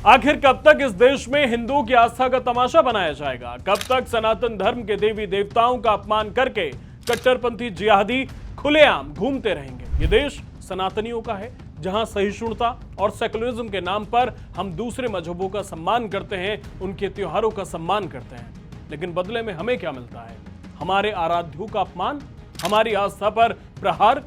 आखिर कब तक इस देश में हिंदुओं की आस्था का तमाशा बनाया जाएगा? कब तक सनातन धर्म के देवी देवताओं का अपमान करके कट्टरपंथी जिहादी खुलेआम घूमते रहेंगे? ये देश सनातनियों का है, जहां सहिष्णुता और सेकुलरिज्म के नाम पर हम दूसरे मजहबों का सम्मान करते हैं, उनके त्योहारों का सम्मान करते हैं, लेकिन बदले में हमें क्या मिलता है? हमारे आराध्यों का अपमान, हमारी आस्था पर प्रहार।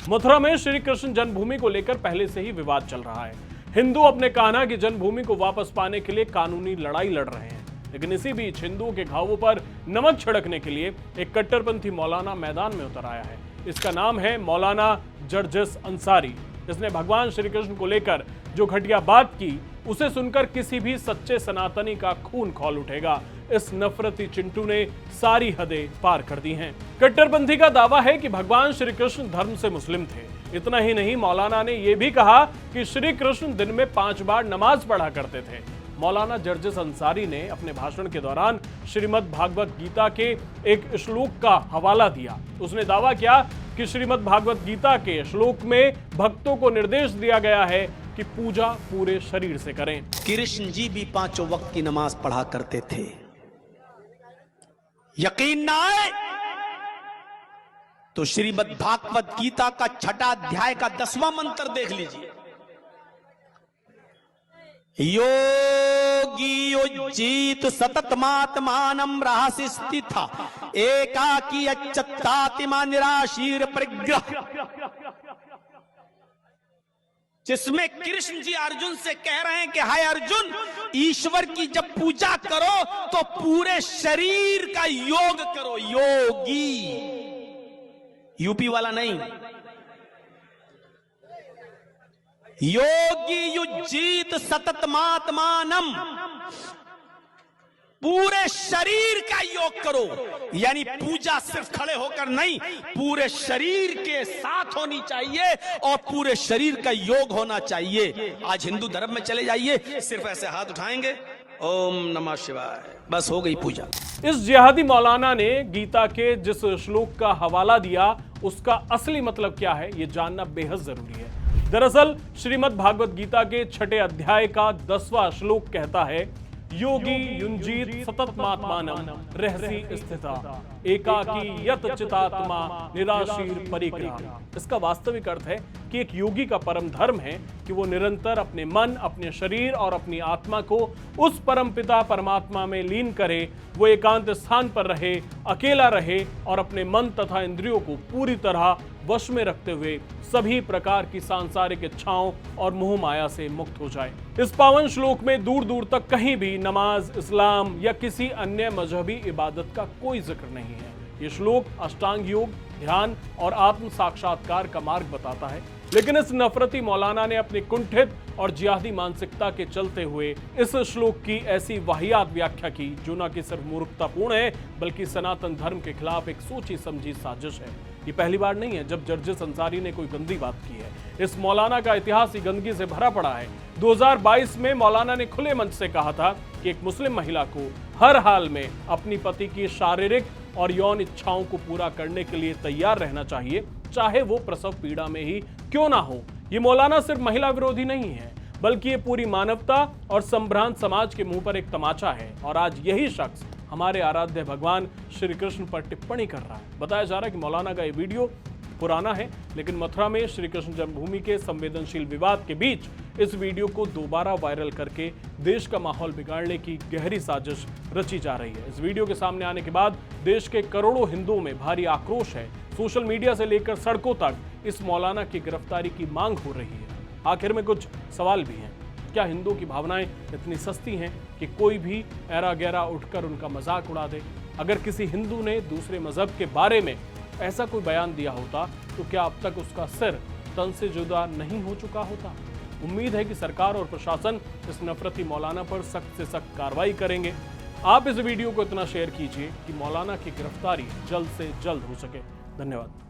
मथुरा में श्री कृष्ण जन्मभूमि को लेकर पहले से ही विवाद चल रहा है। हिंदू अपने कान्हा की जन्मभूमि को वापस पाने के लिए कानूनी लड़ाई लड़ रहे हैं, लेकिन इसी बीच हिंदुओं के घावों पर नमक छिड़कने के लिए एक कट्टरपंथी मौलाना मैदान में उतर आया है। इसका नाम है मौलाना जर्जिस अंसारी। इसने भगवान श्री कृष्ण को लेकर जो घटिया बात की, उसे सुनकर किसी भी सच्चे सनातनी का खून खौल उठेगा। इस नफरती चिंटू ने सारी हदें पार कर दी हैं। कट्टरपंथी का दावा है कि भगवान श्री कृष्ण धर्म से मुस्लिम थे। इतना ही नहीं, मौलाना ने यह भी कहा कि श्री कृष्ण दिन में 5 बार नमाज पढ़ा करते थे। मौलाना जर्जिस अंसारी ने अपने भाषण के दौरान श्रीमद् भागवत गीता के एक श्लोक का हवाला दिया। उसने दावा किया कि श्रीमद् भागवत गीता के श्लोक में भक्तों को निर्देश दिया गया है कि पूजा पूरे शरीर से करें। कृष्ण जी भी 5 वक्त की नमाज पढ़ा करते थे। यकीन ना आए तो श्रीमद् भागवत गीता का 6ठा अध्याय का 10वां मंत्र देख लीजिए। योगी उज्जीत सततमात्मानं रहसि स्थिता एकाकी अच्युतात्मा निराशीर परिग्रह, जिसमें कृष्ण जी अर्जुन से कह रहे हैं कि हाय अर्जुन, ईश्वर की जब पूजा करो तो पूरे शरीर का योग करो। योगी, यूपी वाला नहीं। योगी युज्जीत सततमात्मानम, पूरे शरीर का योग करो। यानी पूजा सिर्फ खड़े होकर नहीं, पूरे शरीर के साथ होनी चाहिए और पूरे शरीर का योग होना चाहिए। आज हिंदू धर्म में चले जाइए, सिर्फ ऐसे हाथ उठाएंगे, ओम नमः शिवाय, बस हो गई पूजा। इस जिहादी मौलाना ने गीता के जिस श्लोक का हवाला दिया, उसका असली मतलब क्या है, यह जानना बेहद जरूरी है। दरअसल श्रीमद् भागवत गीता के 6ठे अध्याय का 10वां श्लोक कहता है, योगी युंजीत सततमात्मानं रहसि स्थिता एकाकी यत चितात्मा निराशीर परिग्रह। इसका वास्तविक अर्थ है कि एक योगी का परम धर्म है कि वो निरंतर अपने मन, अपने शरीर और अपनी आत्मा को उस परम पिता परमात्मा में लीन करे। वो एकांत स्थान पर रहे, अकेला रहे और अपने मन तथा इंद्रियों को पूरी तरह वश में रखते हुए सभी प्रकार की सांसारिक इच्छाओं और मोह माया से मुक्त हो जाए। इस पावन श्लोक में दूर दूर तक कहीं भी नमाज, इस्लाम या किसी अन्य मजहबी इबादत का कोई जिक्र नहीं है। ये श्लोक अष्टांग योग, ध्यान और आत्म साक्षात्कार का मार्ग बताता है, लेकिन इस नफरती मौलाना ने अपनी कुंठित और जिहादी मानसिकता के चलते हुए इस श्लोक की ऐसी वाहियात व्याख्या की, जो न कि सिर्फ मूर्खतापूर्ण है बल्कि सनातन धर्म के खिलाफ एक सोची समझी साजिश है। ये पहली बार नहीं है जब जर्जिस अंसारी ने कोई गंदी बात की है। इस मौलाना का इतिहास ही गंदगी से भरा पड़ा है। 2022 में मौलाना ने खुले मंच से कहा था कि एक मुस्लिम महिला को हर हाल में अपनी पति की शारीरिक और यौन इच्छाओं को पूरा करने के लिए तैयार रहना चाहिए, चाहे वो प्रसव पीड़ा में ही क्यों ना हो। ये मौलाना सिर्फ महिला विरोधी नहीं है, बल्कि ये पूरी मानवता और संभ्रांत समाज के मुंह पर एक तमाचा है। और आज यही शख्स हमारे आराध्य भगवान श्री कृष्ण पर टिप्पणी कर रहा है। बताया जा रहा है कि मौलाना का ये वीडियो पुराना है, लेकिन मथुरा में श्री कृष्ण जन्मभूमि के संवेदनशील विवाद के बीच इस वीडियो को दोबारा वायरल करके देश का माहौल बिगाड़ने की गहरी साजिश रची जा रही है। इस वीडियो के सामने आने के बाद देश के करोड़ों हिंदुओं में भारी आक्रोश है। सोशल मीडिया से लेकर सड़कों तक इस मौलाना की गिरफ्तारी की मांग हो रही है। आखिर में कुछ सवाल भी हैं। क्या हिंदुओं की भावनाएं इतनी सस्ती हैं कि कोई भी ऐरा गैरा उठकर उनका मजाक उड़ा दे? अगर किसी हिंदू ने दूसरे मजहब के बारे में ऐसा कोई बयान दिया होता तो क्या अब तक उसका सिर तन से जुदा नहीं हो चुका होता? उम्मीद है कि सरकार और प्रशासन इस नफरती मौलाना पर सख्त से सख्त कार्रवाई करेंगे। आप इस वीडियो को इतना शेयर कीजिए कि मौलाना की गिरफ्तारी जल्द से जल्द हो सके। धन्यवाद।